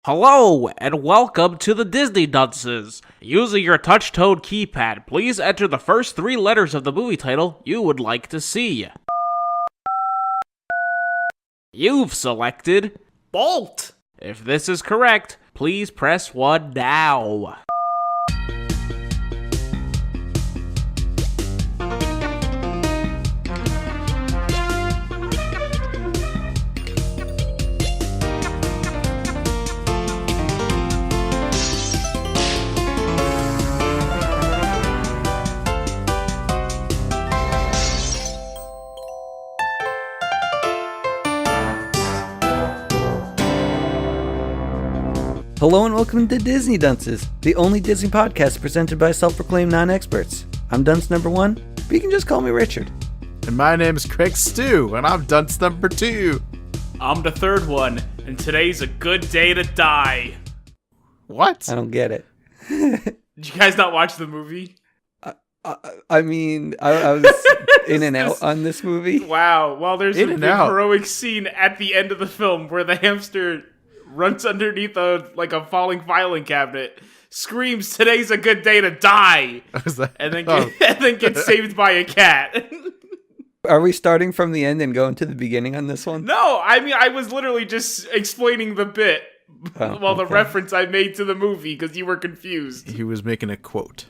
Hello, and welcome to the Disney Dunces. Using your touch-tone keypad, please enter the first three letters of the movie title you would like to see. You've selected Bolt. If this is correct, please press 1 now. Hello and welcome to Disney Dunces, the only Disney podcast presented by self-proclaimed non-experts. I'm Dunce number 1, but you can just call me Richard. And my name's Craig Stew, and I'm Dunce number 2. I'm the third one, and today's a good day to die. What? I don't get it. Did you guys not watch the movie? I was in and out on this movie. Wow. Well, there's a In and big out. heroic scene at the end of the film where the hamster runs underneath a falling filing cabinet, screams, "Today's a good day to die," and then gets saved by a cat. Are we starting from the end and going to the beginning on this one? No, I mean, I was literally just explaining the bit. The reference I made to the movie because you were confused. He was making a quote.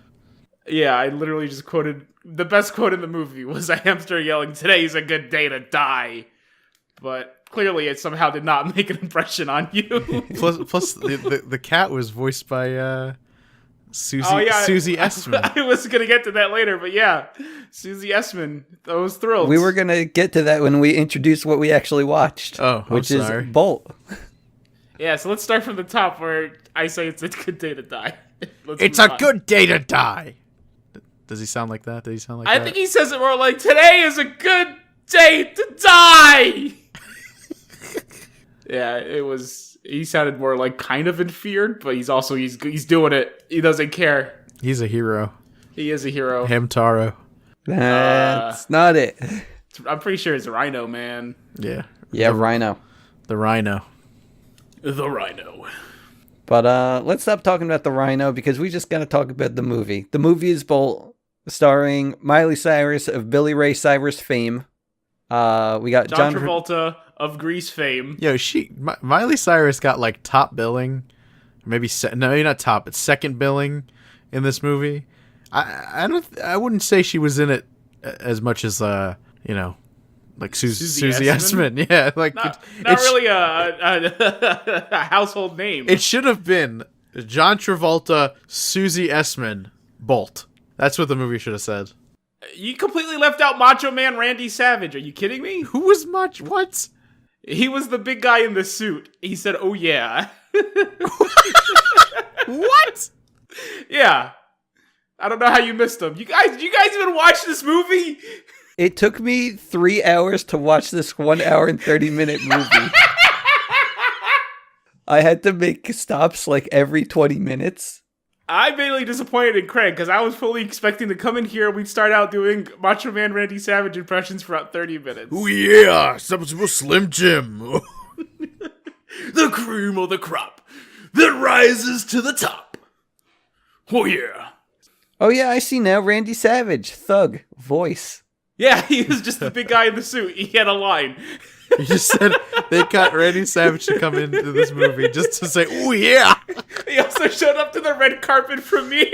Yeah, I literally just quoted the best quote in the movie was a hamster yelling, "Today's a good day to die." But clearly it somehow did not make an impression on you. Plus the cat was voiced by Susie Essman. I was going to get to that later, but yeah, Susie Essman. I was thrilled. We were going to get to that when we introduced what we actually watched, which is Bolt. Yeah, so let's start from the top where I say it's a good day to die. It's a good day to die. Does he sound like that? I think he says it more like, "Today is a good day to die." Yeah, he sounded more like kind of in fear, but he's doing it. He doesn't care. He's a hero. He is a hero. Hamtaro. That's not it. I'm pretty sure it's Rhino, man. Yeah. Yeah, Rhino. The Rhino. The Rhino. But let's stop talking about the Rhino because we just got to talk about the movie. The movie is Bolt, starring Miley Cyrus of Billy Ray Cyrus fame. We got John Travolta of Grease fame. Yo, Miley Cyrus got like top billing, maybe not top, but second billing in this movie. I wouldn't say she was in it as much as like Susie Essman. Yeah, like not really a household name. It should have been John Travolta, Susie Essman, Bolt. That's what the movie should have said. You completely left out Macho Man Randy Savage. Are you kidding me? Who was what? He was the big guy in the suit. He said, "Oh yeah." What? Yeah. I don't know how you missed him. You guys even watch this movie? It took me 3 hours to watch this 1 hour and 30-minute movie. I had to make stops like every 20 minutes. I'm mainly disappointed in Craig because I was fully expecting to come in here and we'd start out doing Macho Man Randy Savage impressions for about 30 minutes. Oh yeah, some Slim Jim. The cream of the crop that rises to the top. Oh yeah. Oh yeah, I see now. Randy Savage, thug, voice. Yeah, he was just the big guy in the suit. He had a line. You just said they got Randy Savage to come into this movie just to say, "Oh yeah." He also showed up to the red carpet premiere.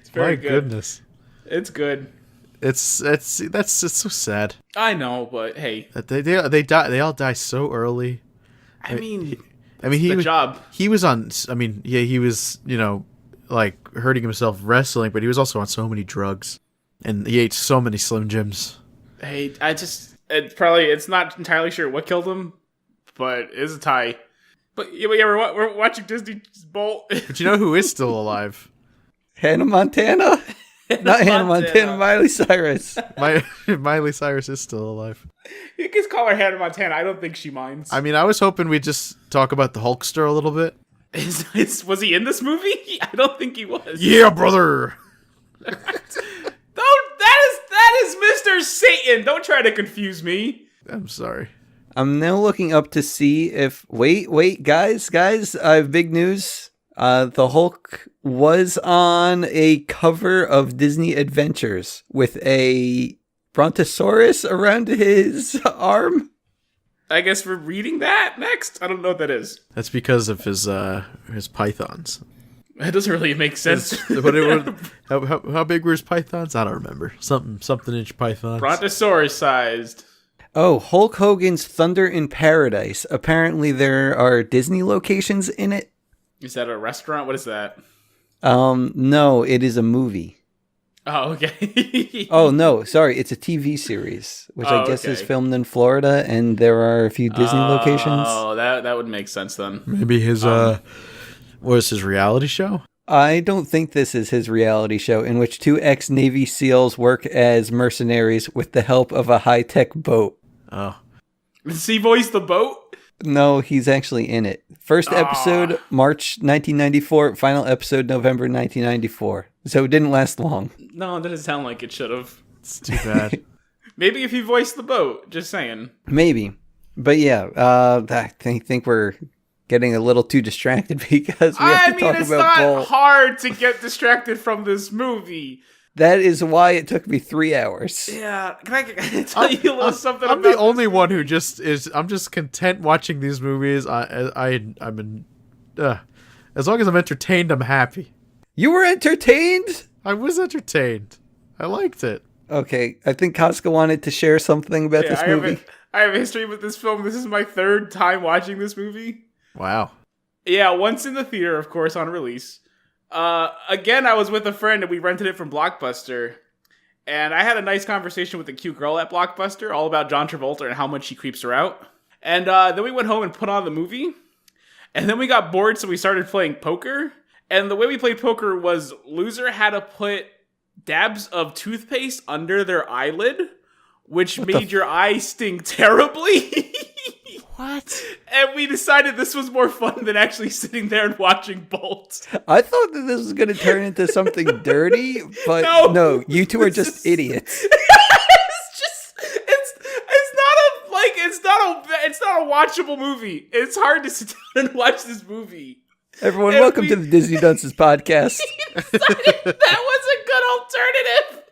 It's very good. Goodness. It's good. That's just so sad. I know, but hey, they all die so early. I mean, he was job. He was on. I mean, yeah, he was like hurting himself wrestling, but he was also on so many drugs, and he ate so many Slim Jims. Hey, it's not entirely sure what killed him, but it's a tie. But yeah, we're watching Disney's Bolt. But you know who is still alive? Hannah Montana? Not Hannah Montana, Miley Cyrus. Miley Cyrus is still alive. You can call her Hannah Montana. I don't think she minds. I mean, I was hoping we'd just talk about the Hulkster a little bit. Was he in this movie? I don't think he was. Yeah, brother. That is Mr. Satan. Don't try to confuse me. I'm sorry. I'm now looking up to see if... Wait, guys, I have big news. The Hulk was on a cover of Disney Adventures with a brontosaurus around his arm. I guess we're reading that next? I don't know what that is. That's because of his pythons. That doesn't really make sense. How big were his pythons? I don't remember. Something inch pythons. Brontosaurus sized. Oh, Hulk Hogan's Thunder in Paradise. Apparently there are Disney locations in it. Is that a restaurant? What is that? No, it is a movie. Oh, okay. Oh, no, sorry. It's a TV series, which I guess is filmed in Florida, and there are a few Disney locations. Oh, that would make sense then. Maybe his, what was his reality show? I don't think this is his reality show, in which two ex-Navy SEALs work as mercenaries with the help of a high-tech boat. Oh. Does he voice the boat? No, he's actually in it. First episode, March 1994. Final episode, November 1994. So it didn't last long. No, it doesn't sound like it should have. It's too bad. Maybe if he voiced the boat. Just saying. Maybe. But yeah, I think we're getting a little too distracted because we have to talk about it's not Bolt. hard to get distracted from this movie. That is why it took me 3 hours. Yeah, can I tell you a little something I'm about the only one who I'm just content watching these movies. I'm in, as long as I'm entertained, I'm happy. You were entertained? I was entertained. I liked it. Okay, I think Casca wanted to share something about this movie. I have a history with this film. This is my third time watching this movie. Wow. Yeah, once in the theater, of course, on release. Again, I was with a friend and we rented it from Blockbuster. And I had a nice conversation with a cute girl at Blockbuster all about John Travolta and how much he creeps her out. And then we went home and put on the movie. And then we got bored, so we started playing poker. And the way we played poker was loser had to put dabs of toothpaste under their eyelid, which made your eye sting terribly. What? And we decided this was more fun than actually sitting there and watching Bolt. I thought that this was going to turn into something dirty, but no, you two are just idiots. It's not a watchable movie. It's hard to sit down and watch this movie. Everyone, welcome to the Disney Dunces podcast. That was a good alternative.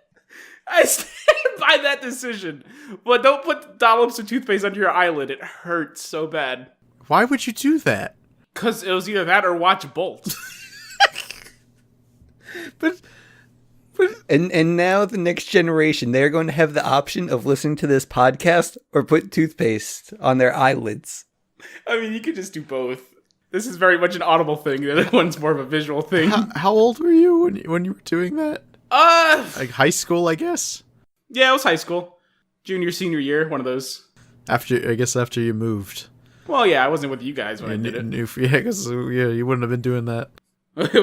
I stand by that decision. But don't put dollops of toothpaste under your eyelid. It hurts so bad. Why would you do that? Because it was either that or watch Bolt. But and now the next generation, they're going to have the option of listening to this podcast or put toothpaste on their eyelids. I mean, you could just do both. This is very much an audible thing. The other one's more of a visual thing. How old were you when you were doing that? Like high school, I guess? Yeah, it was high school. Junior, senior year, one of those. After you moved. Well, yeah, I wasn't with you guys when I did it. Yeah, because you wouldn't have been doing that.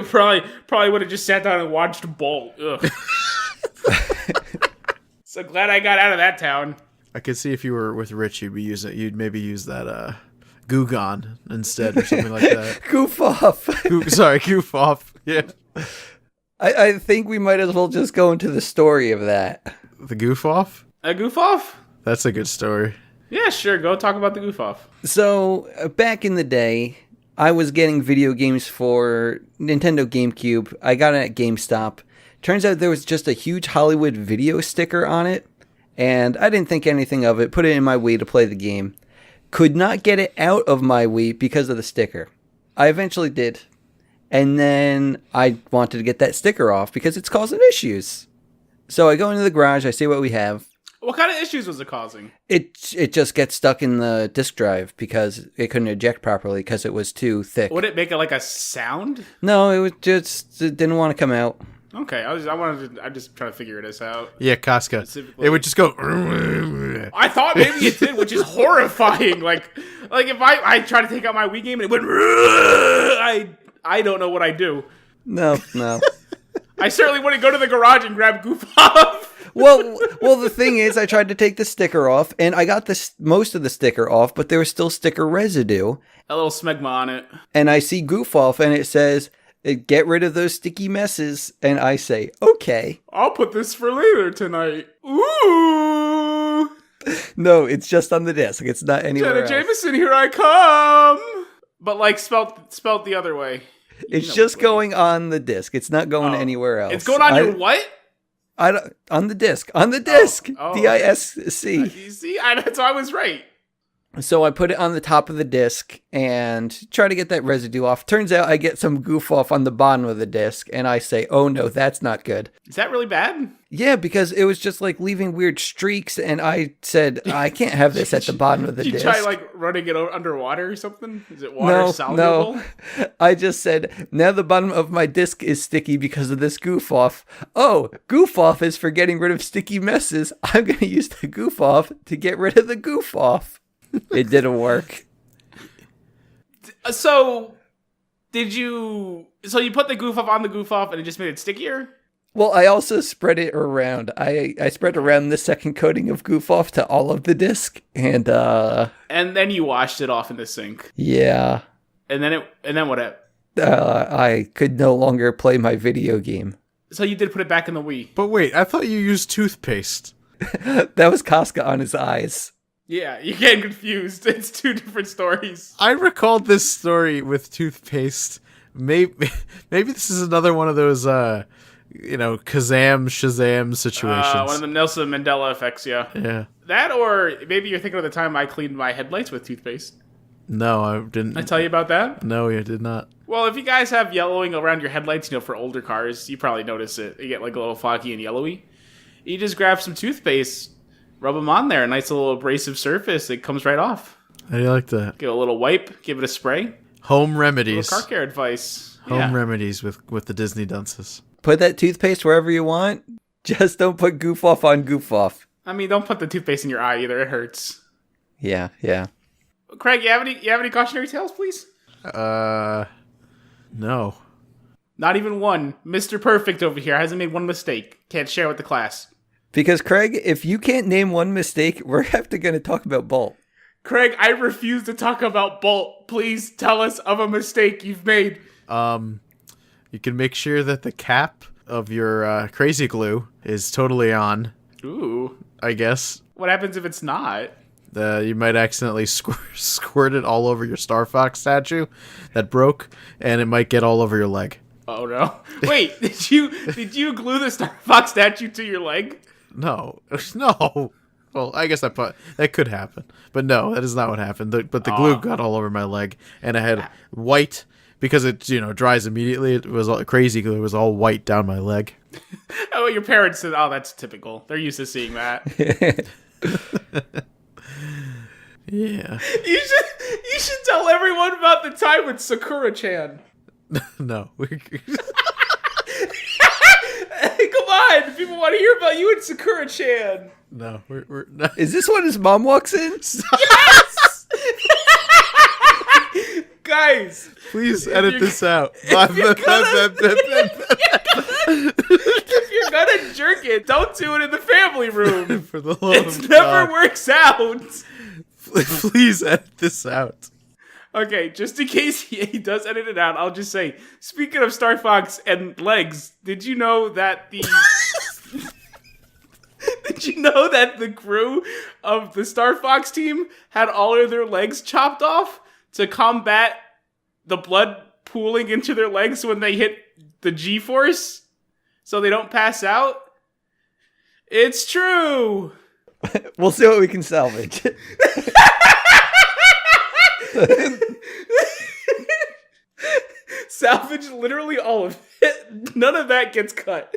probably would have just sat down and watched Bolt. Ugh. So glad I got out of that town. I could see if you were with Rich, you'd maybe use that Gugon instead or something like that. Goof off. Goof off. Yeah. I think we might as well just go into the story of that. The goof off? A goof off? That's a good story. Yeah, sure. Go talk about the goof off. So, back in the day, I was getting video games for Nintendo GameCube. I got it at GameStop. Turns out there was just a huge Hollywood video sticker on it, and I didn't think anything of it. Put it in my Wii to play the game. Could not get it out of my Wii because of the sticker. I eventually did. And then I wanted to get that sticker off because it's causing issues. So I go into the garage, I see what we have. What kind of issues was it causing? It just gets stuck in the disk drive because it couldn't eject properly because it was too thick. Would it make it like a sound? No, it didn't want to come out. Okay, I'm just trying to figure this out. Yeah, Casca. It would just go. I thought maybe it did, which is horrifying. Like if I try to take out my Wii game and it went, I don't know what I do. No. I certainly wouldn't go to the garage and grab Goof Off. Well, the thing is, I tried to take the sticker off, and I got most of the sticker off, but there was still sticker residue. A little smegma on it. And I see Goof Off, and it says, "Get rid of those sticky messes." And I say, "Okay." I'll put this for later tonight. Ooh. No, it's just on the disc. It's not anywhere Jenna else. Jameson, here I come. But like spelt the other way. It's just going on the disc. It's not going anywhere else. It's going on your what? I don't, on the disc. On the disc. DISC. You see, so I was right. So I put it on the top of the disc and try to get that residue off. Turns out I get some goof off on the bottom of the disc, and I say, oh no, that's not good. Is that really bad? Yeah, because it was just like leaving weird streaks, and I said, I can't have this at the bottom of the Did you disc. try like running it underwater or something? Is it water soluble? No. I just said, now the bottom of my disc is sticky because of this goof off. Oh, goof off is for getting rid of sticky messes. I'm going to use the goof off to get rid of the goof off. It didn't work. So you put the goof off on the goof off and it just made it stickier? Well, I also spread it around. I spread around the second coating of goof off to all of the disc, and then you washed it off in the sink. Yeah. And then what happened? I could no longer play my video game. So you did put it back in the Wii. But wait, I thought you used toothpaste. That was Casca on his eyes. Yeah, you're getting confused. It's two different stories. I recalled this story with toothpaste. Maybe this is another one of those, Shazam situations. One of the Nelson Mandela effects, yeah. Yeah. That, or maybe you're thinking of the time I cleaned my headlights with toothpaste. No, I didn't. Did I tell you about that? No, you did not. Well, if you guys have yellowing around your headlights, for older cars, you probably notice it. You get like a little foggy and yellowy. You just grab some toothpaste, rub them on there, a nice little abrasive surface. It comes right off. How do you like that? Give it a little wipe, give it a spray. Home remedies. Car care advice. Home remedies with the Disney Dunces. Put that toothpaste wherever you want. Just don't put goof off on goof off. I mean, don't put the toothpaste in your eye either. It hurts. Yeah. Craig, you have any cautionary tales, please? No. Not even one. Mr. Perfect over here hasn't made one mistake. Can't share with the class. Because, Craig, if you can't name one mistake, we're going to talk about Bolt. Craig, I refuse to talk about Bolt. Please tell us of a mistake you've made. You can make sure that the cap of your crazy glue is totally on. Ooh. I guess. What happens if it's not? You might accidentally squirt it all over your Star Fox statue that broke, and it might get all over your leg. Oh no! Wait, did you glue the Star Fox statue to your leg? No. Well, I guess that could happen, but no, that is not what happened. But the glue got all over my leg, and I had white because it dries immediately. It was all crazy glue. It was all white down my leg. Oh, your parents said, "Oh, that's typical. They're used to seeing that." Yeah. You should tell everyone about the time with Sakura-chan. No. Hey, come on! People want to hear about you and Sakura-chan. No, we're not. Is this when his mom walks in? Yes! Guys, please edit this out. If you're gonna jerk it, don't do it in the family room. For the love it of never God. works out. Please edit this out. Okay, just in case he does edit it out, I'll just say, speaking of Star Fox and legs, did you know that the crew of the Star Fox team had all of their legs chopped off to combat the blood pooling into their legs when they hit the G-force so they don't pass out? It's true. We'll see what we can salvage. Salvage literally all of it. None of that gets cut.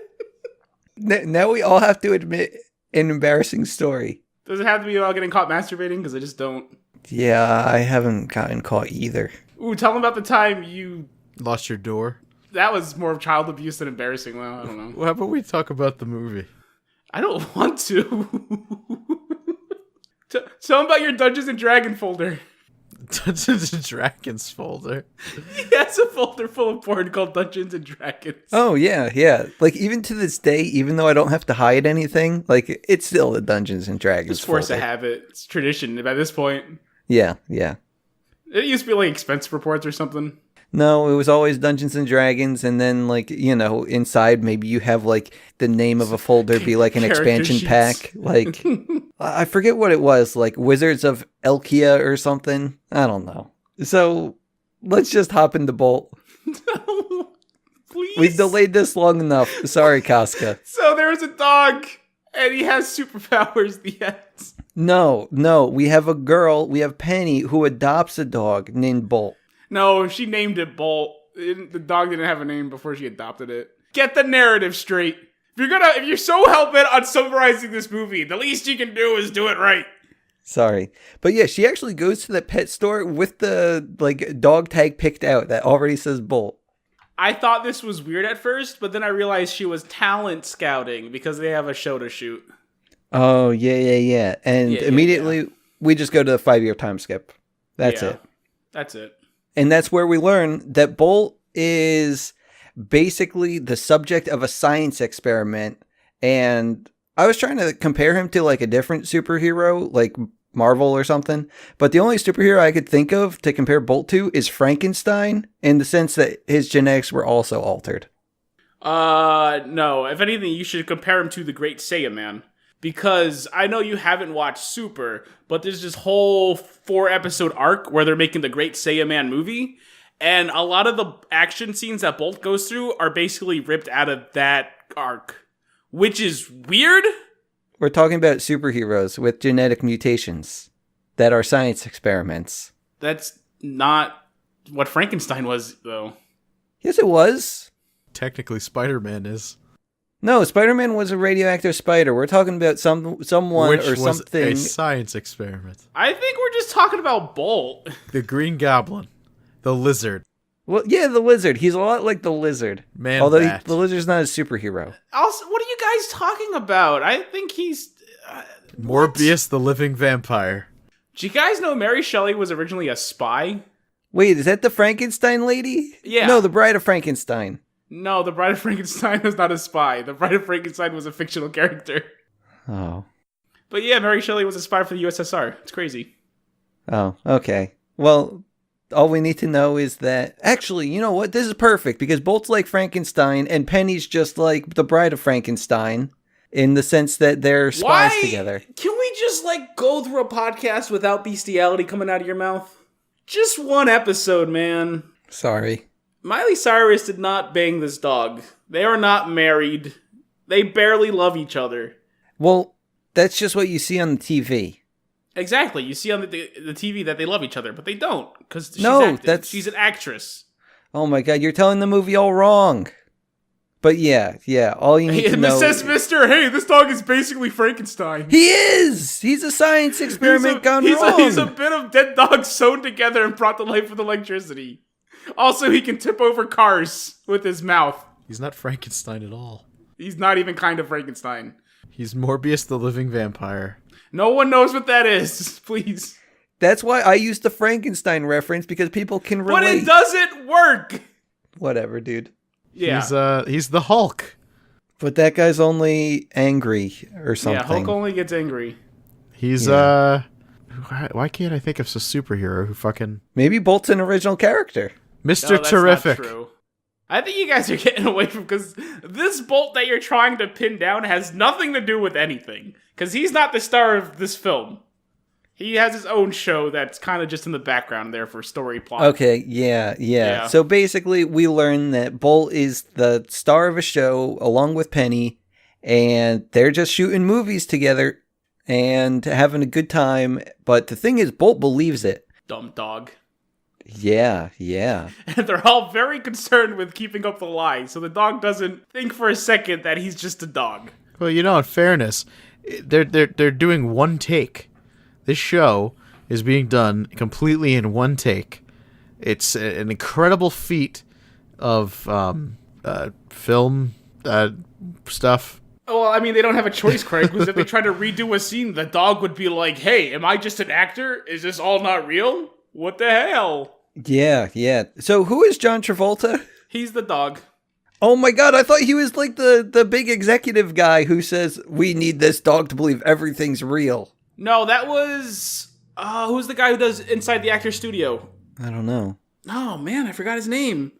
Now we all have to admit an embarrassing story. Does it have to be about getting caught masturbating? Because I just don't. Yeah, I haven't gotten caught either. Ooh, tell them about the time you... Lost your door? That was more of child abuse than embarrassing. Well, I don't know. Well, how about we talk about the movie? I don't want to. Tell them about your Dungeons and Dragons folder. Dungeons and Dragons folder? He has a folder full of porn called Dungeons and Dragons. Oh, yeah. Like, even to this day, even though I don't have to hide anything, like, it's still the Dungeons and Dragons It's force folder. of habit. It's tradition by this point. Yeah. It used to be like expense reports or something. No, it was always Dungeons and Dragons, and then, like, inside maybe you have, like, the name of a folder be, like, an Character expansion sheets. pack. Like, I forget what it was, like Wizards of Elkia or something. I don't know. So let's just hop into Bolt. No, please. We've delayed this long enough. Sorry, Casca. So there's a dog, and he has superpowers. The end. No. We have a girl. We have Penny who adopts a dog named Bolt. No, she named it Bolt. The dog didn't have a name before she adopted it. Get the narrative straight. If you're so hell-bent on summarizing this movie, the least you can do is do it right. Sorry. But yeah, she actually goes to the pet store with the like dog tag picked out that already says Bolt. I thought this was weird at first, but then I realized she was talent scouting because they have a show to shoot. Oh, yeah. And immediately we just go to the 5-year time skip. That's it. That's it. And that's where we learn that Bolt is basically the subject of a science experiment. And I was trying to compare him to like a different superhero, like Marvel or something. But the only superhero I could think of to compare Bolt to is Frankenstein, in the sense that his genetics were also altered. No. If anything, you should compare him to the Great Saiyaman. Because I know you haven't watched Super, but there's this whole 4-episode arc where they're making the Great Saiyaman movie. And a lot of the action scenes that Bolt goes through are basically ripped out of that arc. Which is weird. We're talking about superheroes with genetic mutations that are science experiments. That's not what Frankenstein was, though. Yes, it was. Technically, Spider-Man is. No, Spider-Man was a radioactive spider. We're talking about someone Which or was something. a science experiment. I think we're just talking about Bolt. The Green Goblin. The Lizard. Well, yeah, the Lizard. He's a lot like the Lizard. Man Although Bat. the Lizard's not a superhero. Also, what are you guys talking about? I think he's... Morbius the Living Vampire. Do you guys know Mary Shelley was originally a spy? Wait, is that the Frankenstein lady? Yeah. No, the Bride of Frankenstein. No, the Bride of Frankenstein was not a spy. The Bride of Frankenstein was a fictional character. Oh. But yeah, Mary Shelley was a spy for the USSR. It's crazy. Oh, okay. Well, all we need to know is that... Actually, you know what? This is perfect, because Bolt's like Frankenstein, and Penny's just like the Bride of Frankenstein, in the sense that they're spies together. Can we just, go through a podcast without bestiality coming out of your mouth? Just one episode, man. Sorry. Miley Cyrus did not bang this dog. They are not married. They barely love each other. Well, that's just what you see on the TV. Exactly. You see on the TV that they love each other, but they don't, because she's an actress. Oh my god, you're telling the movie all wrong. But yeah, all you need to know... Says Mister, hey, this dog is basically Frankenstein. He is! He's a science experiment gone wrong. He's a bit of dead dogs sewn together and brought to life with electricity. Also, he can tip over cars with his mouth. He's not Frankenstein at all. He's not even kind of Frankenstein. He's Morbius the Living Vampire. No one knows what that is, please. That's why I used the Frankenstein reference, because people can relate. But it doesn't work! Whatever, dude. Yeah. He's the Hulk. But that guy's only angry or something. Yeah, Hulk only gets angry. He's, why can't I think of a superhero who fucking... Maybe Bolt's an original character. Mr. No, that's Terrific. not true. I think you guys are getting away from, because this Bolt that you're trying to pin down has nothing to do with anything. Because he's not the star of this film. He has his own show that's kind of just in the background there for story plot. Okay, yeah. So basically, we learn that Bolt is the star of a show along with Penny, and they're just shooting movies together and having a good time. But the thing is, Bolt believes it. Dumb dog. Yeah. And they're all very concerned with keeping up the lie, so the dog doesn't think for a second that he's just a dog. Well, in fairness, they're doing one take. This show is being done completely in one take. It's an incredible feat of film stuff. Well, I mean, they don't have a choice, Craig, because if they try to redo a scene, the dog would be like, hey, am I just an actor? Is this all not real? What the hell? Yeah. So who is John Travolta? He's the dog. Oh my god, I thought he was like the big executive guy who says, we need this dog to believe everything's real. No, that was... who's the guy who does Inside the Actors Studio? I don't know. Oh, man, I forgot his name.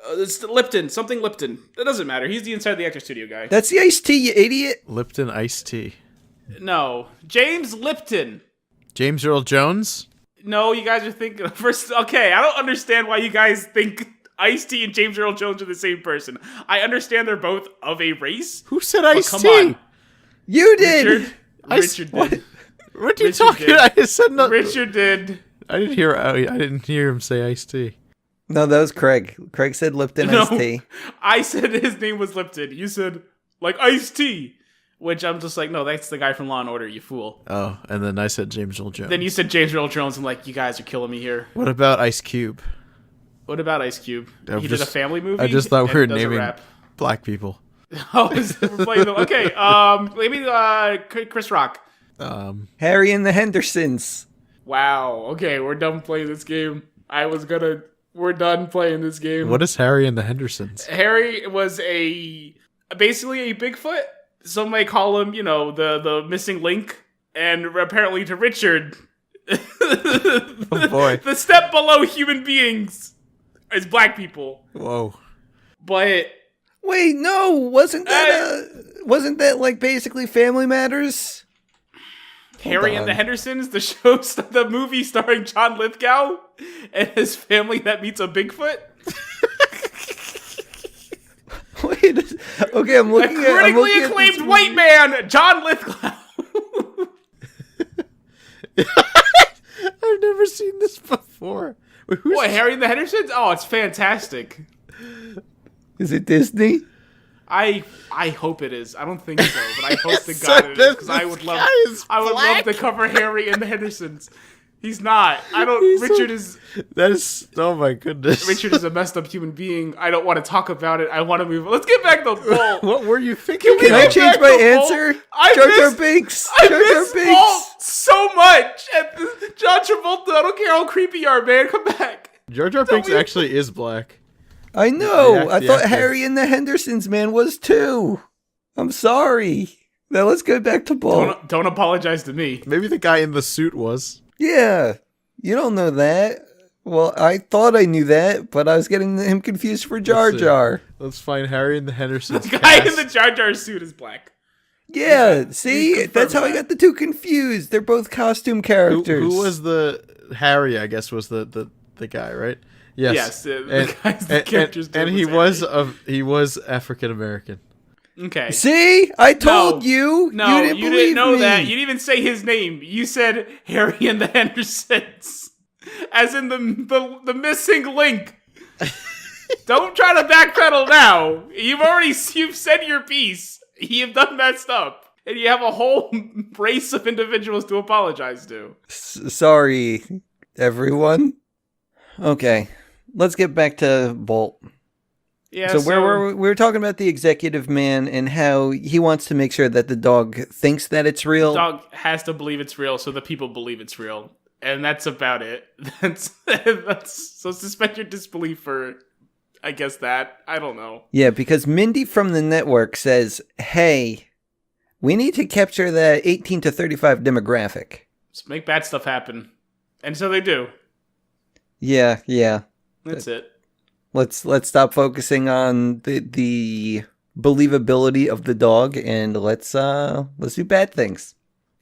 It's Lipton. Something Lipton. That doesn't matter. He's the Inside the Actors Studio guy. That's the Ice-T, you idiot. Lipton iced tea. No. James Lipton. James Earl Jones? No, you guys are thinking first. Okay, I don't understand why you guys think Ice-T and James Earl Jones are the same person. I understand they're both of a race. Who said but Ice-T? Come on. You did. Richard did. What are you Richard talking? did. I just said no. Richard did. I didn't hear him say Ice-T. No, that was Craig. Craig said Lipton iced tea. I said his name was Lipton. You said, like, Ice-T. Which I'm just like, no, that's the guy from Law & Order, you fool. Oh, and then I said James Earl Jones. Then you said James Earl Jones. I'm like, you guys are killing me here. What about Ice Cube? What about Ice Cube? He did a family movie? I just thought we were and does a naming rap. black people. Oh, we're playing them. Okay, maybe Chris Rock. Harry and the Hendersons. Wow. Okay, we're done playing this game. We're done playing this game. What is Harry and the Hendersons? Harry was basically a Bigfoot. Some may call him, the missing link. And apparently to Richard, Oh boy. the step below human beings is black people. Whoa. But Wait, no, wasn't that like basically Family Matters? Harry and the Hendersons, the movie starring John Lithgow and his family that meets a Bigfoot. Wait, okay, I'm looking A critically acclaimed white man, John Lithgow. I've never seen this before. Wait, What, Harry and the Hendersons? Oh, it's fantastic. Is it Disney? I hope it is. I don't think so, but I hope to God it is because I would love to cover Harry and the Hendersons. He's not. That is. Oh my goodness. Richard is a messed up human being. I don't want to talk about it. I want to move. Let's get back to Bolt. What were you thinking? Can I change my answer? Jar Jar Binks. I miss Bolt so much. And John Travolta. I don't care how creepy you are, man. Come back. Jar Jar Binks actually is black. I know. I The thought actor. Harry and the Hendersons man was too. I'm sorry. Now let's go back to Bolt. Don't apologize to me. Maybe the guy in the suit was. Yeah, you don't know that. Well, I thought I knew that, but I was getting him confused for Jar Let's see. Jar. Let's find Harry and the Hendersons. The guy in cast. the Jar Jar suit is black. Yeah, see, confirmed that's how I that. got the two confused. They're both costume characters. Who was the Harry? I guess was the guy, right? Yes. The guy's the character's name and he Harry. was African American. Okay. See, I told you. No, you didn't know me. that. You didn't even say his name. You said Harry and the Hendersons, as in the missing link. Don't try to backpedal now. You've said your piece. You've done messed up, and you have a whole race of individuals to apologize to. Sorry, everyone. Okay, let's get back to Bolt. Yeah. So where were we? We were talking about the executive man and how he wants to make sure that the dog thinks that it's real. The dog has to believe it's real, so the people believe it's real, and that's about it. That's so suspend your disbelief for, I guess that I don't know. Yeah, because Mindy from the network says, "Hey, we need to capture that 18 to 35 demographic." Just make bad stuff happen, and so they do. Yeah. That's it. Let's stop focusing on the believability of the dog and let's do bad things.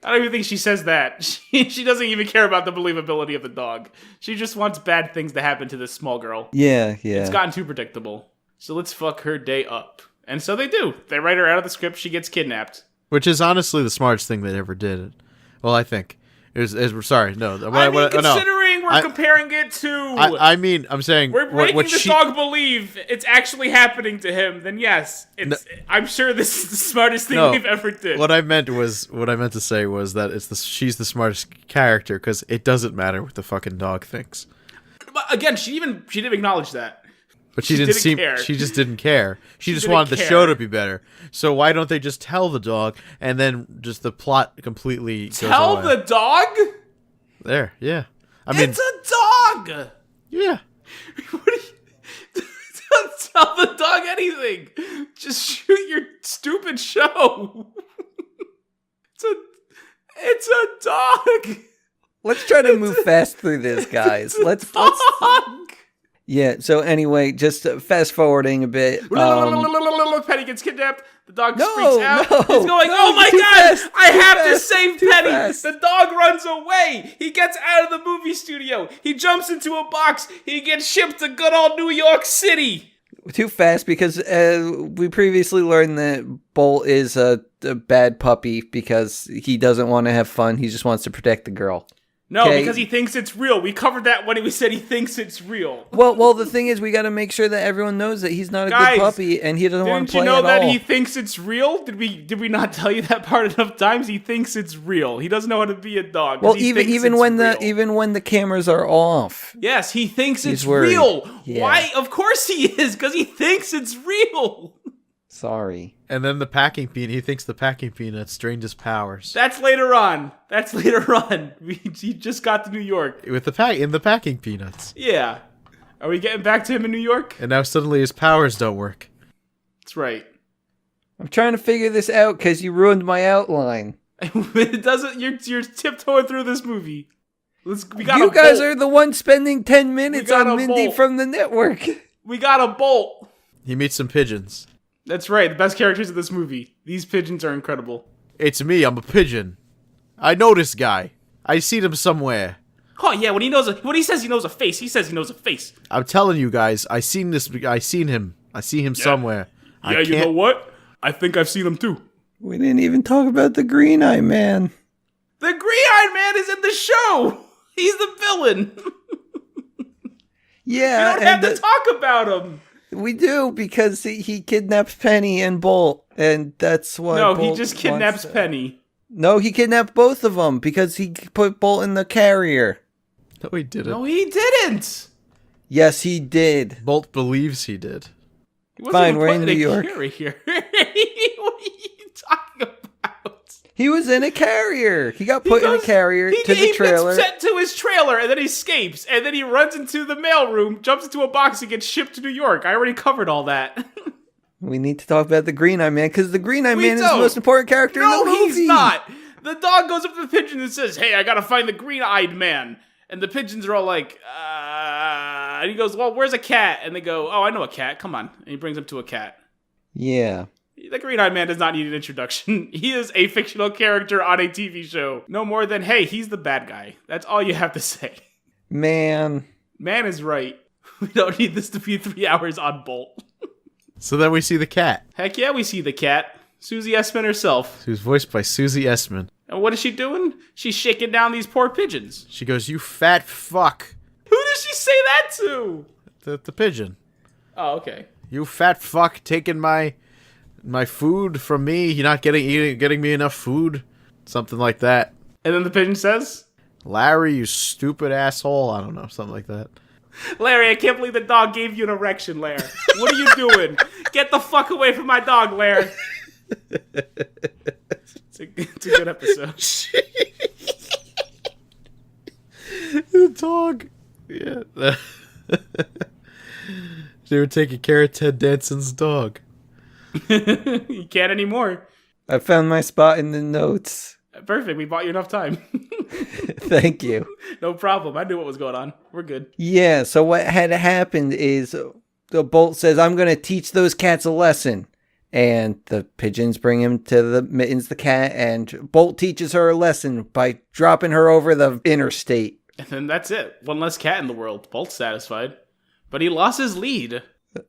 I don't even think she says that. She doesn't even care about the believability of the dog. She just wants bad things to happen to this small girl. Yeah. It's gotten too predictable. So let's fuck her day up. And so they do. They write her out of the script. She gets kidnapped. Which is honestly the smartest thing they ever did. Well, I think. Sorry, no. Considering we're comparing it to... I'm saying... We're making this dog believe it's actually happening to him, then yes. I'm sure this is the smartest thing we've ever did. What I meant to say was that she's the smartest character because it doesn't matter what the fucking dog thinks. But again, she didn't acknowledge that. But she just didn't care. She just wanted the show to be better. So why don't they just tell the dog and then just the plot completely goes Tell away? the dog? There, yeah. I mean, it's a dog! yeah. Don't tell the dog anything. Just shoot your stupid show. It's a dog. Let's try to move fast through this, guys. Let's dog. Yeah, so anyway, just fast forwarding a bit. Penny gets kidnapped. The dog No, freaks out. no, He's going, no, oh my too god, fast, I too have to fast, save too Penny. fast. The dog runs away. He gets out of the movie studio. He jumps into a box. He gets shipped to good old New York City. Too fast because we previously learned that Bolt is a bad puppy because he doesn't want to have fun. He just wants to protect the girl. No, Okay. because he thinks it's real. We covered that when we said he thinks it's real. Well, the thing is, we got to make sure that everyone knows that he's not a Guys, good puppy and he doesn't want Didn't to play you know at that all. he thinks it's real? Did we not tell you that part enough times? He thinks it's real. He doesn't know how to be a dog. 'Cause Well, he thinks even it's when real. the cameras are off. Yes, he thinks He's it's worried. real. Yeah. Why? Of course he is, because he thinks it's real. Sorry. And then the packing peanut, he thinks the packing peanut strained his powers. That's later on. He just got to New York. In the packing peanuts. Yeah. Are we getting back to him in New York? And now suddenly his powers don't work. That's right. I'm trying to figure this out because you ruined my outline. It doesn't. You're tiptoeing through this movie. We got You a guys bolt. are the ones spending 10 minutes got on a Mindy bolt. from the network. We got a bolt. He meets some pigeons. That's right. The best characters of this movie. These pigeons are incredible. It's me, I'm a pigeon. I know this guy. I seen him somewhere. Oh yeah, when he says he knows a face, he says he knows a face. I'm telling you guys, I seen him. I see him somewhere. Yeah, you know what? I think I've seen him too. We didn't even talk about the Green Eye Man. The Green-Eyed Man is in the show. He's the villain. Yeah, You don't have to talk about him. we do because he kidnaps Penny and Bolt, and that's why. No, he Bolt just wants kidnaps to- Penny. No, he kidnapped both of them because he put Bolt in the carrier. No, he didn't. No, he didn't. Yes, he did. Bolt believes he did. He wasn't Fine, even we're in put New a York. carrier. What are you talking about? He was in a carrier. He got put in a goes- carrier to the He trailer. gets sent to his trailer and then he escapes. And then he runs into the mailroom, jumps into a box, and gets shipped to New York. I already covered all that. We need to talk about the Green Eye Man because the Green Eye We Man is the don't. most important character in the No, movie. he's not. The dog goes up to the pigeon and says, hey, I gotta find the green-eyed man. And the pigeons are all like, and he goes, well, where's a cat? And they go, oh, I know a cat. Come on. And he brings him to a cat. Yeah. The Green-Eyed Man does not need an introduction. He is a fictional character on a TV show. No more than, hey, he's the bad guy. That's all you have to say. Man. Man is right. We don't need this to be 3 hours on Bolt. So then we see the cat, Heck yeah, we see the cat. Susie Essman herself. who's voiced by Susie Essman. And what is she doing? She's shaking down these poor pigeons. She goes, "You fat fuck." Who does she say that to? The pigeon. Oh, okay. You fat fuck, taking my food from me. You're not getting me enough food. Something like that. And then the pigeon says, Larry, you stupid asshole. I don't know, something like that. Larry, I can't believe the dog gave you an erection, Larry. What are you doing? Get the fuck away from my dog, Larry. It's a good episode. The dog. Yeah. They were taking care of Ted Danson's dog. You can't anymore. I found my spot in the notes. Perfect. We bought you enough time. Thank you. No problem. I knew what was going on. We're good. Yeah, so what had happened is the Bolt says, I'm going to teach those cats a lesson. And the pigeons bring him to the Mittens, the cat, and Bolt teaches her a lesson by dropping her over the interstate. And then that's it. One less cat in the world. Bolt's satisfied. But he lost his lead.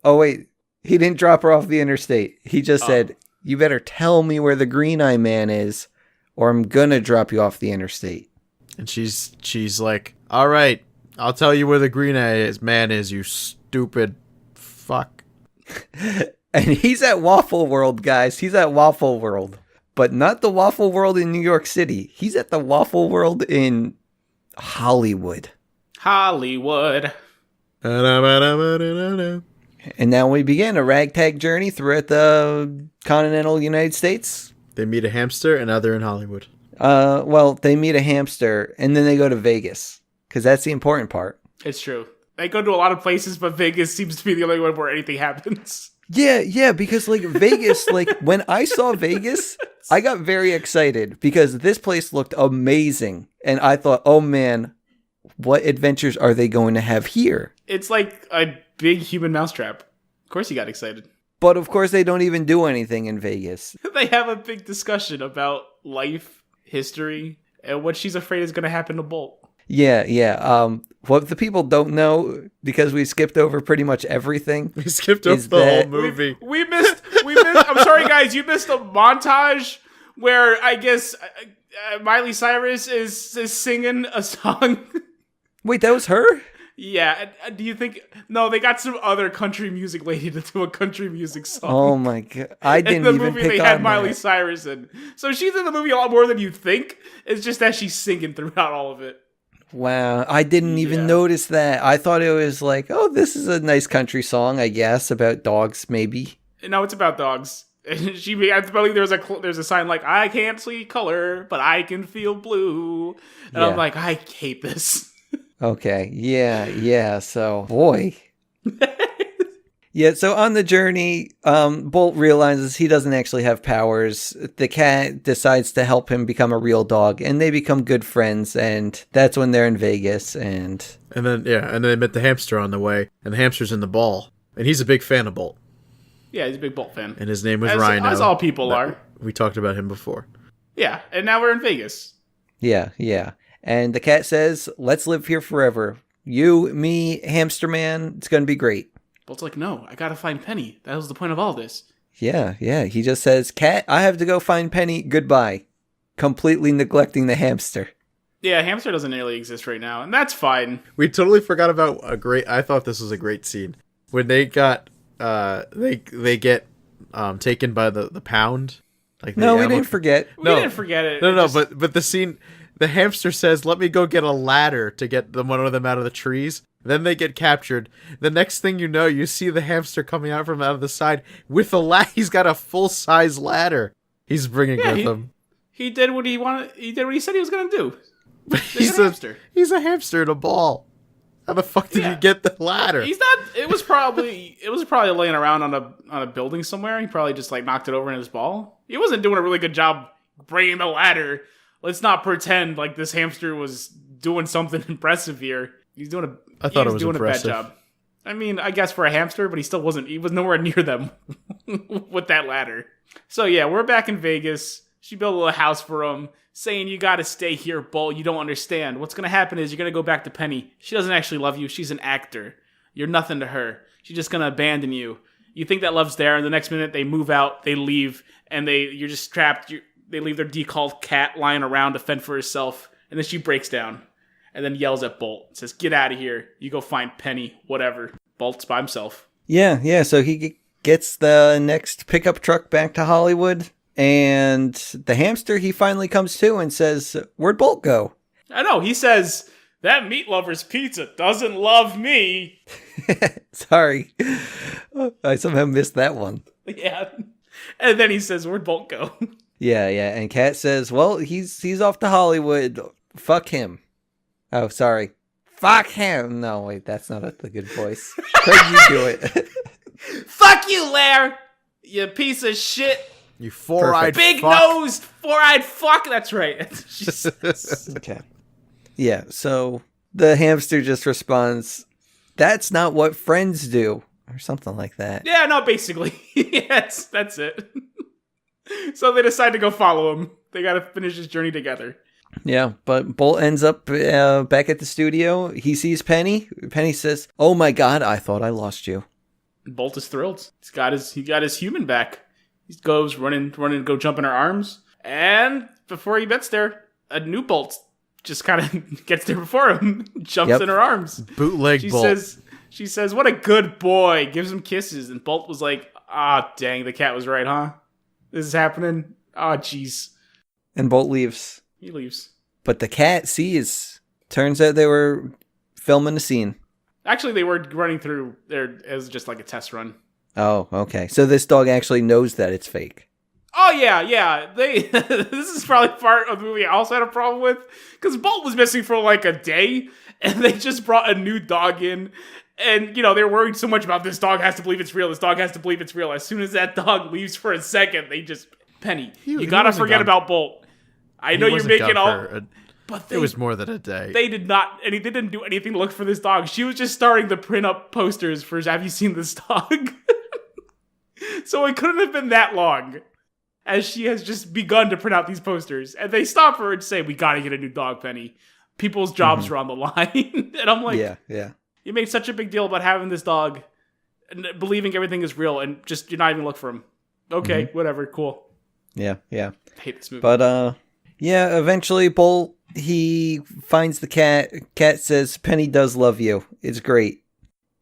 Oh, wait. He didn't drop her off the interstate. He just said, you better tell me where the Green Eye Man is, or I'm going to drop you off the interstate. And she's like, all right, I'll tell you where the Green Eye Man is, you stupid fuck. And he's at Waffle World, guys. He's at Waffle World. But not the Waffle World in New York City. He's at the Waffle World in Hollywood. Hollywood. And And now we begin a ragtag journey throughout the continental United States. they meet a hamster, and now they're in Hollywood. Well, they meet a hamster, and then they go to Vegas. Because that's the important part. It's true. They go to a lot of places, but Vegas seems to be the only one where anything happens. Yeah, because like Vegas, like when I saw Vegas, I got very excited because this place looked amazing. And I thought, oh man, what adventures are they going to have here? It's like a big human mousetrap. Of course he got excited. But of course they don't even do anything in Vegas. They have a big discussion about life, history, and what she's afraid is going to happen to Bolt. Yeah. What the people don't know, because we skipped over pretty much everything. We skipped over the whole movie. We missed. I'm sorry, guys. You missed a montage where I guess Miley Cyrus is singing a song. Wait, that was her? Yeah. Do you think? No, they got some other country music lady to do a country music song. Oh my god, I didn't in the even movie pick they on had Miley that. Cyrus in. So she's in the movie a lot more than you think. It's just that she's singing throughout all of it. Wow, I didn't even notice that. I thought it was like, oh, this is a nice country song, I guess, about dogs, maybe. No, it's about dogs. I believe there's a sign like, I can't see color, but I can feel blue. And I'm like, I hate this. Okay, yeah, so, boy. Yeah, so on the journey, Bolt realizes he doesn't actually have powers. The cat decides to help him become a real dog, and they become good friends, and that's when they're in Vegas, and then they met the hamster on the way, and the hamster's in the ball, and he's a big fan of Bolt. Yeah, he's a big Bolt fan. And his name was Rhino. As all people are. We talked about him before. Yeah, and now we're in Vegas. Yeah. And the cat says, let's live here forever. You, me, Hamster Man, it's going to be great. Bolt's like, no, I gotta find Penny. That was the point of all this. Yeah. He just says, cat, I have to go find Penny. Goodbye. Completely neglecting the hamster. Yeah, hamster doesn't nearly exist right now, and that's fine. We totally forgot about I thought this was a great scene. When they got, they get taken by the pound. Like No, we didn't forget. We didn't forget it. But the scene, the hamster says, let me go get a ladder to get one of them out of the trees. Then they get captured. The next thing you know, you see the hamster coming out from out of the side with He's got a full-size ladder. He's bringing with him. He did what he wanted. He did what he said he was going to do. He's a hamster. He's a hamster in a ball. How the fuck did he get the ladder? He's not. It was probably laying around on a building somewhere. He probably just like knocked it over in his ball. He wasn't doing a really good job bringing the ladder. Let's not pretend like this hamster was doing something impressive here. He's doing a bad job. I mean, I guess for a hamster, but he still wasn't. He was nowhere near them with that ladder. So yeah, we're back in Vegas. She built a little house for him, saying, you gotta stay here, Bolt. You don't understand. What's gonna happen is you're gonna go back to Penny. She doesn't actually love you. She's an actor. You're nothing to her. She's just gonna abandon you. You think that love's there, and the next minute they move out, they leave, and you're just trapped. They leave their decalled cat lying around to fend for herself, and then she breaks down. And then yells at Bolt. Says, get out of here. You go find Penny. Whatever. Bolt's by himself. Yeah. So he gets the next pickup truck back to Hollywood. And the hamster, he finally comes to and says, where'd Bolt go? I know. He says, that meat lover's pizza doesn't love me. Sorry. I somehow missed that one. Yeah. And then he says, where'd Bolt go? Yeah. And Kat says, well, he's off to Hollywood. Fuck him. Oh, sorry. Fuck him. No, wait, that's not the good voice. Craig, you do it. Fuck you, Lair. You piece of shit. You four-eyed big-nosed, four-eyed fuck. That's right. Okay. Yeah, so the hamster just responds, that's not what friends do. Or something like that. Yeah, no, basically. Yes, that's it. So they decide to go follow him. They got to finish his journey together. Yeah, but Bolt ends up back at the studio. He sees Penny. Penny says, oh my god, I thought I lost you. Bolt is thrilled. He got his human back. He goes running to go jump in her arms. And before he gets there, a new Bolt just kind of gets there before him. Jumps in her arms. Bootleg Bolt. She says, what a good boy. Gives him kisses. And Bolt was like, dang, the cat was right, huh? This is happening? Jeez. And Bolt leaves. He leaves. But the cat sees. Turns out they were filming a scene. Actually, they were running through there as just like a test run. Oh, okay. So this dog actually knows that it's fake. Oh, yeah. This is probably part of the movie I also had a problem with. Because Bolt was missing for like a day. And they just brought a new dog in. And, they were worried so much about this dog has to believe it's real. This dog has to believe it's real. As soon as that dog leaves for a second, they just... Penny, you gotta forget about Bolt. I know you're making all... But it was more than a day. They didn't do anything to look for this dog. She was just starting to print up posters for, have you seen this dog? So it couldn't have been that long, as she has just begun to print out these posters. And they stop her and say, we gotta get a new dog, Penny. People's jobs are on the line. And I'm like, yeah. You made such a big deal about having this dog and believing everything is real, and just you're not even look for him. Okay, whatever, cool. Yeah. I hate this movie. But eventually Bolt, he finds the cat. Cat says, Penny does love you. It's great.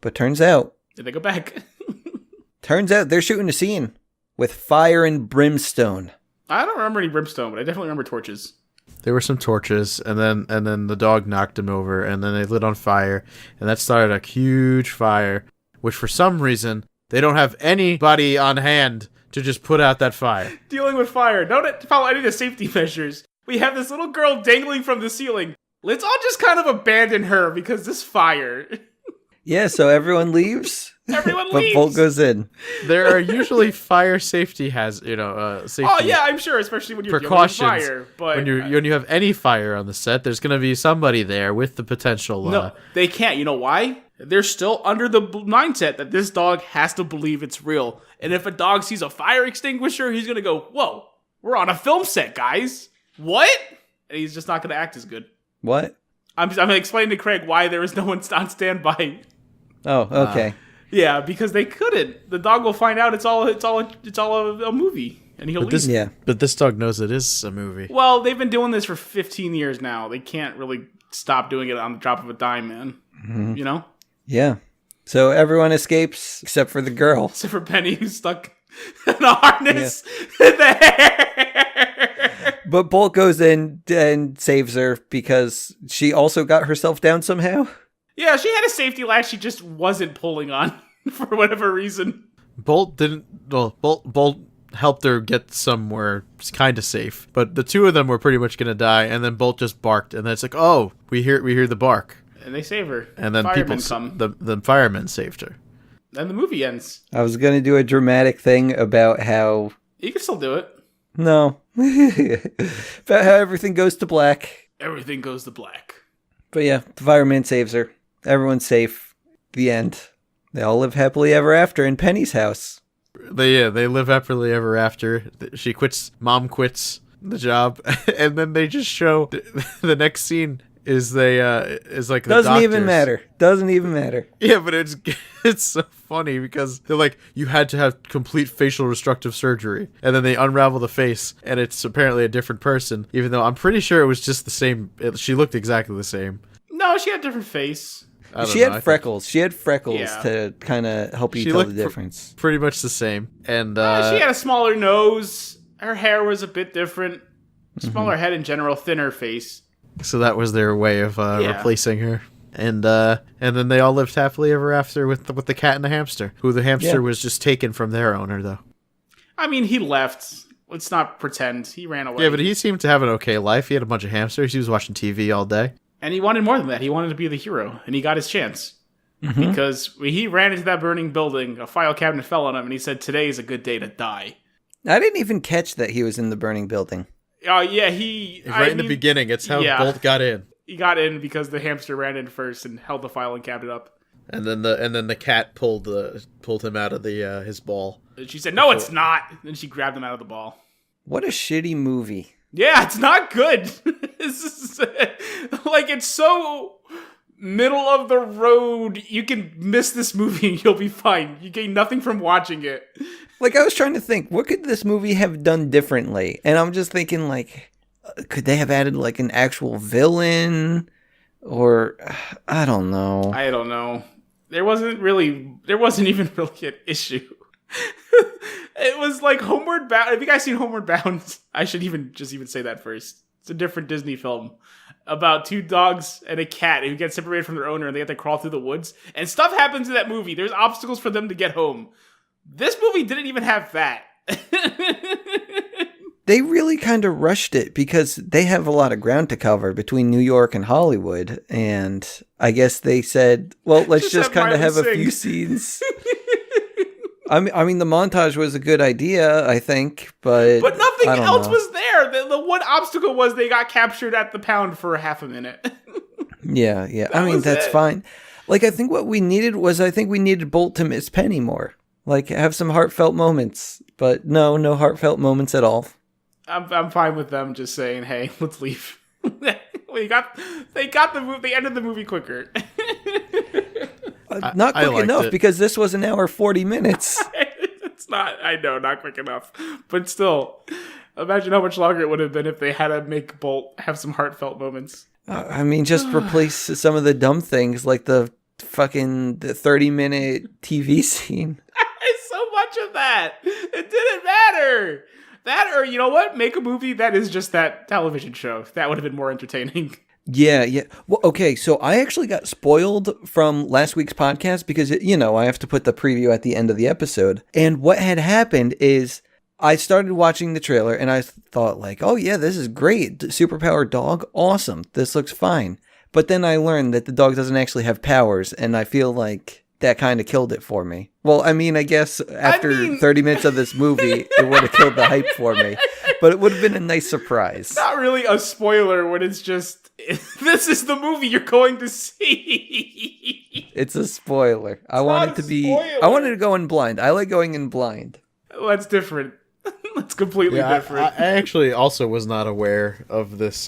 But turns out Did they go back? they're shooting a scene with fire and brimstone. I don't remember any brimstone, but I definitely remember torches. There were some torches, and then the dog knocked him over, and then they lit on fire, and that started a huge fire, which for some reason, they don't have anybody on hand to just put out that fire. Dealing with fire. Don't follow any of the safety measures. We have this little girl dangling from the ceiling. Let's all just kind of abandon her because this fire. Yeah, so everyone leaves. Everyone But leaves. Bolt goes in. There are usually fire safety safety Oh yeah, I'm sure, especially when you're precautions. dealing with fire. But when you have any fire on the set, there's going to be somebody there with the potential. no, they can't. You know why? They're still under the mindset that this dog has to believe it's real. And if a dog sees a fire extinguisher, he's gonna go, "Whoa, we're on a film set, guys." What? And he's just not gonna act as good. What? I'm explaining to Craig why there was no one on standby. Oh, okay. Yeah, because they couldn't. The dog will find out it's all a movie, and he'll leave. Yeah. But this dog knows it is a movie. Well, they've been doing this for 15 years now. They can't really stop doing it on the drop of a dime, man. You know? Yeah. So everyone escapes except for the girl. Except for Penny, who's stuck in a harness in the hair. But Bolt goes in and saves her because she also got herself down somehow. Yeah, she had a safety latch she just wasn't pulling on for whatever reason. Bolt helped her get somewhere kind of safe, but the two of them were pretty much going to die, and then Bolt just barked, and then it's like, oh, we hear the bark. And they save her. And then Firemen come. The firemen saved her. Then the movie ends. I was going to do a dramatic thing about how... You can still do it. No. About how everything goes to black. Everything goes to black. But yeah, the fireman saves her. Everyone's safe. The end. They all live happily ever after in Penny's house. They live happily ever after. She quits. Mom quits the job, and then they just show the next scene is like the Doesn't even doctors. matter. Doesn't even matter. Yeah, but it's so funny because they're like, you had to have complete facial reconstructive surgery, and then they unravel the face, and it's apparently a different person. Even though I'm pretty sure it was just the same. She looked exactly the same. No, she had a different face. She had freckles. She had freckles Yeah. to kind of help you She tell the looked difference. Pretty much the same, and She had a smaller nose. Her hair was a bit different. Smaller head in general, thinner face. so that was their way of replacing her. And then they all lived happily ever after with the cat and the hamster, who the hamster was just taken from their owner, though. I mean, he left. Let's not pretend. He ran away. Yeah, but he seemed to have an okay life. He had a bunch of hamsters. He was watching TV all day. And he wanted more than that. He wanted to be the hero, and he got his chance. Because when he ran into that burning building, a file cabinet fell on him, and he said, "Today is a good day to die." I didn't even catch that he was in the burning building. Oh, yeah, Right in the beginning, it's how Bolt got in. He got in because the hamster ran in first and held the filing cabinet up. And then the cat pulled him out of the his ball. And she said, "No, it's not." Then she grabbed him out of the ball. What a shitty movie. Yeah, it's not good. It's so middle of the road. You can miss this movie and you'll be fine. You gain nothing from watching it. Like, I was trying to think, what could this movie have done differently? And I'm just thinking, like, could they have added, like, an actual villain? Or, I don't know. I don't know. There wasn't even really an issue. It was like Homeward Bound. Have you guys seen Homeward Bound? I should even say that first. It's a different Disney film about two dogs and a cat who get separated from their owner and they have to crawl through the woods. And stuff happens in that movie. There's obstacles for them to get home. This movie didn't even have that. They really kind of rushed it because they have a lot of ground to cover between New York and Hollywood. And I guess they said, well, let's just kind of have a few scenes. I mean, the montage was a good idea, I think, but nothing I don't else know. was there. The one obstacle was they got captured at the pound for half a minute. Yeah. I mean, was that's it. fine. Like, I think what we needed was, Bolt to miss Penny more. Like, have some heartfelt moments. But no heartfelt moments at all. I'm fine with them just saying, "Hey, let's leave." They ended the movie quicker. Not I quick liked enough, it. because this was an hour 40 minutes. It's not. I know, not quick enough, but still, imagine how much longer it would have been if they had to make Bolt have some heartfelt moments. I mean, just replace some of the dumb things, like the 30-minute TV scene. It's so much of that. It didn't matter. That, or you know what? Make a movie that is just that television show. That would have been more entertaining. Yeah. Well, okay, so I actually got spoiled from last week's podcast because, I have to put the preview at the end of the episode. And what had happened is I started watching the trailer and I thought like, oh yeah, this is great. Superpowered dog. Awesome. This looks fine. But then I learned that the dog doesn't actually have powers, and I feel like that kind of killed it for me. Well, I mean, I guess after 30 minutes of this movie, it would have killed the hype for me. But it would have been a nice surprise. Not really a spoiler when it's just, this is the movie you're going to see. It's a spoiler. I wanted to go in blind. I like going in blind. Well, that's different. That's completely different. I actually also was not aware of this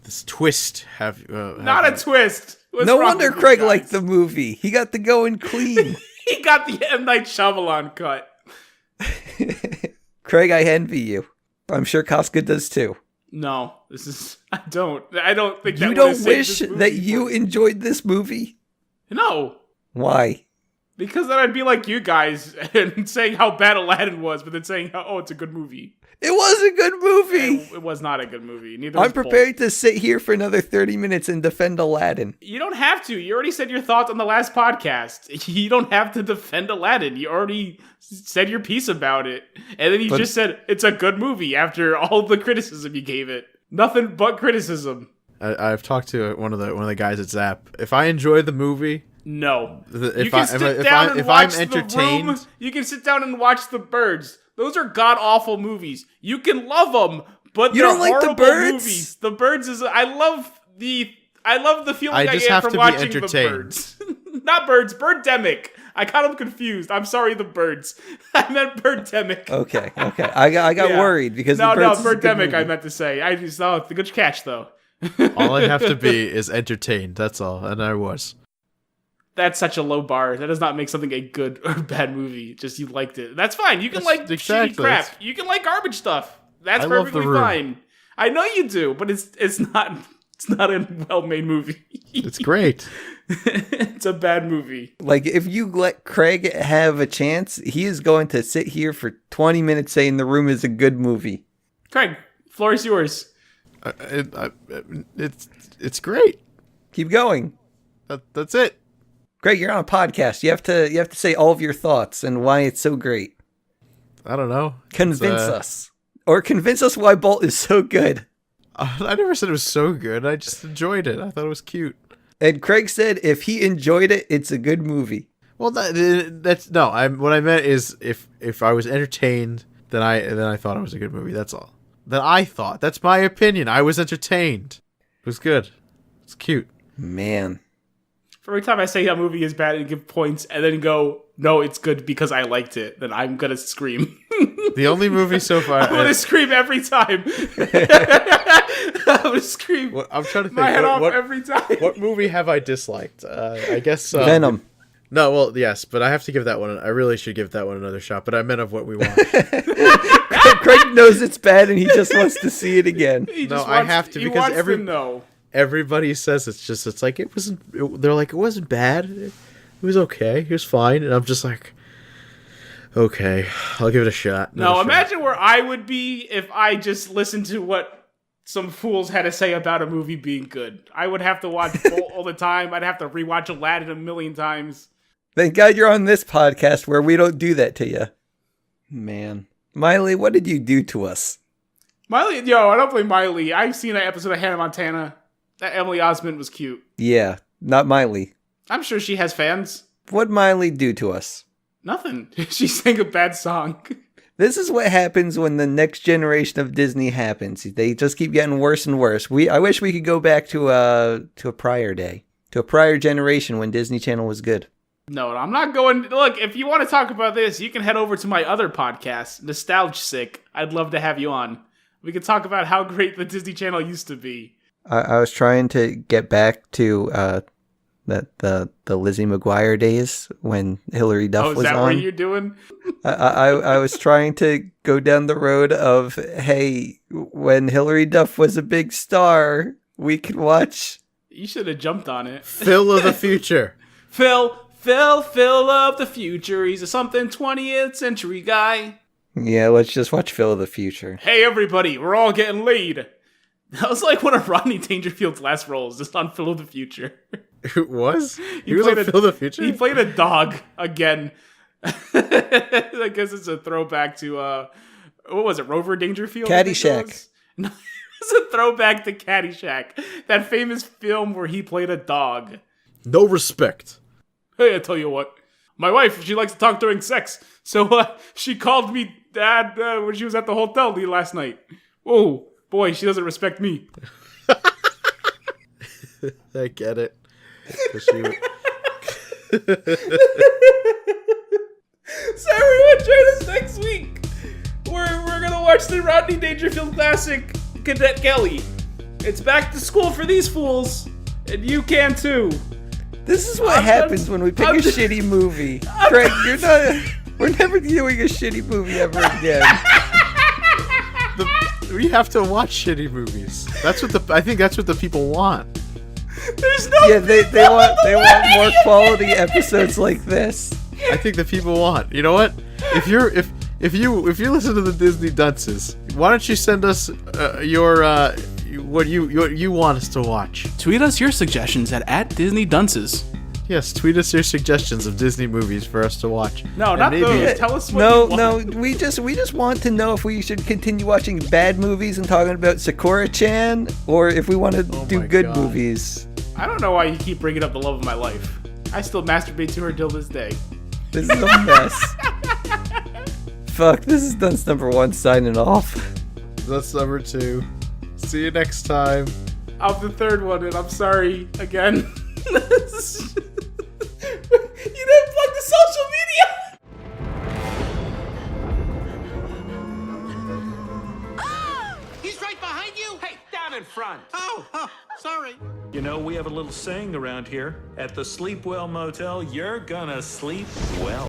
this twist. Not a twist. What's No wrong wonder with you Craig guys? liked the movie. He got to go in clean. He got the M. Night Shyamalan cut. Craig, I envy you. I'm sure Casca does too. No, I don't think that You would have don't saved wish this movie that you for- enjoyed this movie? No. Why? Because then I'd be like you guys and saying how bad Aladdin was, but then saying how, it's a good movie. It was a good movie. It was not a good movie. Neither was I'm prepared to sit here for another 30 minutes and defend Aladdin. You don't have to. You already said your thoughts on the last podcast. You don't have to defend Aladdin. You already said your piece about it. And then you just said it's a good movie after all the criticism you gave it. Nothing but criticism. I've talked to one of the guys at Zap. If I enjoy the movie, No. if I'm entertained, you can sit down and watch The Birds. Those are god-awful movies. You can love them, but You they're don't like The horrible Birds? movies. The Birds is... I love the feeling I I just get have from to be watching The entertained. Birds. Not Birds, Birdemic. I got them confused. I'm sorry, The Birds. I meant Birdemic. Okay. I got Yeah. worried because No, the Birds is a good Birdemic I movie. meant to say. I just... Oh, it's a good catch, though. all I have to be is entertained. That's all, and I was. That's such a low bar. That does not make something a good or bad movie. Just you liked it. That's fine. You can like shitty exactly. crap. You can like garbage stuff. That's I love perfectly The Room. fine. I know you do, but it's not a well-made movie. It's great. It's a bad movie. Like, if you let Craig have a chance, he is going to sit here for 20 minutes saying The Room is a good movie. Craig, floor is yours. It's great. Keep going. That's it. Craig, you're on a podcast. You have to say all of your thoughts and why it's so great. I don't know. Convince us. Or convince us why Bolt is so good. I never said it was so good. I just enjoyed it. I thought it was cute. And Craig said if he enjoyed it, it's a good movie. Well, that's no. What I meant is if I was entertained, then I thought it was a good movie. That's all. Then I thought. That's my opinion. I was entertained. It was good. It's cute. Man. Every time I say a movie is bad and give points and then go, no, it's good because I liked it, then I'm going to scream. The only movie so far. I'm going to scream every time. I'm going to scream I'm trying to think. my head off every time. What movie have I disliked? I guess Venom. No, well, yes, but I have to give that one. I really should give that one another shot. But I meant of what we want. Craig knows it's bad and he just wants to see it again. I have to because everybody says it's like it wasn't. They're like it wasn't bad. It was okay. It was fine, and I'm just like, okay, I'll give it a shot. No, imagine where I would be if I just listened to what some fools had to say about a movie being good. I would have to watch Bolt all the time. I'd have to rewatch Aladdin a million times. Thank God you're on this podcast where we don't do that to you. Man. Miley, what did you do to us? Miley, I don't blame Miley. I've seen an episode of Hannah Montana. That Emily Osment was cute. Yeah, not Miley. I'm sure she has fans. What'd Miley do to us? Nothing. She sang a bad song. This is what happens when the next generation of Disney happens. They just keep getting worse and worse. I wish we could go back to a prior day, to a prior generation when Disney Channel was good. No, I'm not going. Look, if you want to talk about this, you can head over to my other podcast, Nostalgia Sick. I'd love to have you on. We could talk about how great the Disney Channel used to be. I was trying to get back to the Lizzie McGuire days when Hilary Duff was on. Oh, is that what you're doing? I was trying to go down the road of, hey, when Hilary Duff was a big star, we could watch. You should have jumped on it. Phil of the future. Phil of the future. He's a something 20th century guy. Yeah, let's just watch Phil of the future. Hey, everybody, we're all getting laid. That was like one of Rodney Dangerfield's last roles, just on Phil of the Future. It was? He was on Phil of the Future? He played a dog again. I guess it's a throwback to, what was it, Rover Dangerfield? Caddyshack. No, it's a throwback to Caddyshack. That famous film where he played a dog. No respect. Hey, I tell you what. My wife, she likes to talk during sex. So, she called me dad when she was at the hotel last night. Oh, boy, she doesn't respect me. I get it. So everyone join us next week. We're gonna watch the Rodney Dangerfield classic, Cadet Kelly. It's back to school for these fools, and you can too. This is what happens when we pick a shitty movie. Craig, we're never doing a shitty movie ever again. We have to watch shitty movies. I think that's what the people want. There's no. Yeah, they want more quality episodes like this. I think the people want. You know what? If you listen to the Disney Dunces, why don't you send us what you want us to watch? Tweet us your suggestions at Disney Dunces. Yes, tweet us your suggestions of Disney movies for us to watch. No, not those. Tell us what you want. No, we just want to know if we should continue watching bad movies and talking about Sakura-chan, or if we want to do good movies. I don't know why you keep bringing up the love of my life. I still masturbate to her till this day. This is a mess. Fuck, this is Dunce number 1 signing off. That's number 2. See you next time. I'm the third one, and I'm sorry again. You didn't plug the social media! He's right behind you! Hey, down in front! Oh, sorry. You know, we have a little saying around here. At the Sleep Well Motel, you're gonna sleep well.